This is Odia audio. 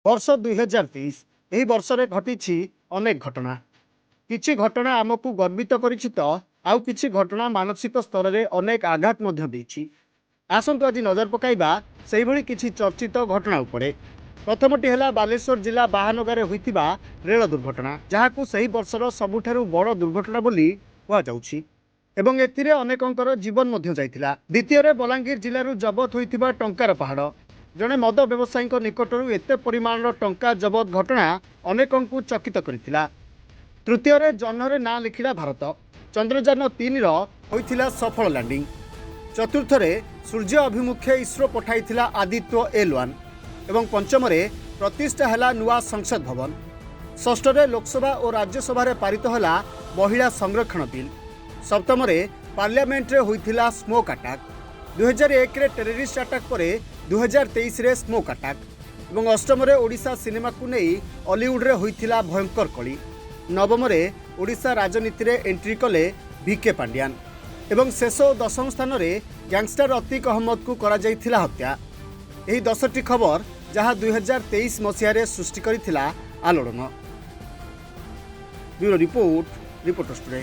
वर्ष 2023 ଏହି ବର୍ଷରେ ଘଟିଛି ଅନେକ ଘଟଣା। କିଛି ଘଟଣା ଆମକୁ ଗର୍ବିତ କରିଛି ତ ଆଉ କିଛି ଘଟଣା ମାନସିକ ସ୍ତରରେ ଅନେକ ଆଘାତ ମଧ୍ୟ ଦେଇଛି। ଆସନ୍ତୁ ଆଜି ନଜର ପକାଇବା ସେହିଭଳି କିଛି ଚର୍ଚ୍ଚିତ ଘଟଣା ଉପରେ। ପ୍ରଥମଟି ହେଲା ବାଲେଶ୍ୱର ଜିଲ୍ଲା ବାହାନଗାରେ ହୋଇଥିବା ରେଳ ଦୁର୍ଘଟଣା, ଯାହାକୁ ସେହି ବର୍ଷର ସବୁଠାରୁ ବଡ଼ ଦୁର୍ଘଟଣା ବୋଲି କୁହାଯାଉଛି ଏବଂ ଏଥିରେ ଅନେକଙ୍କର ଜୀବନ ମଧ୍ୟ ଯାଇଥିଲା। ଦ୍ୱିତୀୟରେ ବଲାଙ୍ଗୀର ଜିଲ୍ଲାରୁ ଜବତ ହୋଇଥିବା ଟଙ୍କାର ପାହାଡ଼। ଜଣେ ମଦ ବ୍ୟବସାୟୀଙ୍କ ନିକଟରୁ ଏତେ ପରିମାଣର ଟଙ୍କା ଜବତ ଘଟଣା ଅନେକଙ୍କୁ ଚକିତ କରିଥିଲା। ତୃତୀୟରେ ଜହ୍ନରେ ନାଁ ଲେଖିଲା ଭାରତ। ଚନ୍ଦ୍ରଯାନ 3ର ହୋଇଥିଲା ସଫଳ ଲ୍ୟାଣ୍ଡିଂ। ଚତୁର୍ଥରେ ସୂର୍ଯ୍ୟ ଅଭିମୁଖେ ଇସ୍ରୋ ପଠାଇଥିଲା ଆଦିତ୍ୟ L1 ଏବଂ ପଞ୍ଚମରେ ପ୍ରତିଷ୍ଠା ହେଲା ନୂଆ ସଂସଦ ଭବନ। ଷଷ୍ଠରେ ଲୋକସଭା ଓ ରାଜ୍ୟସଭାରେ ପାରିତ ହେଲା ମହିଳା ସଂରକ୍ଷଣ ବିଲ୍। ସପ୍ତମରେ ପାର୍ଲିଆମେଣ୍ଟରେ ହୋଇଥିଲା ସ୍ମୋକ୍ ଆଟାକ୍। 2001ରେ ଟେରରିଷ୍ଟ ଆଟାକ୍ ପରେ 2023ରେ ସ୍ମୋକ୍ ଆଟାକ୍ ଏବଂ ଅଷ୍ଟମରେ ଓଡ଼ିଶା ସିନେମାକୁ ନେଇ ଅଲିଉଡ଼ରେ ହୋଇଥିଲା ଭୟଙ୍କର କଳି। ନବମରେ ଓଡ଼ିଶା ରାଜନୀତିରେ ଏଣ୍ଟ୍ରି କଲେ ଭିକେ ପାଣ୍ଡିଆନ ଏବଂ ଶେଷ ଓ ଦଶମ ସ୍ଥାନରେ ଗ୍ୟାଙ୍ଗଷ୍ଟର ଅତିକ ଅହମ୍ମଦକୁ କରାଯାଇଥିଲା ହତ୍ୟା। ଏହି 10ଟି ଖବର ଯାହା 2023 ମସିହାରେ ସୃଷ୍ଟି କରିଥିଲା ଆଲୋଡ଼ନ। Bureau report, reporters today.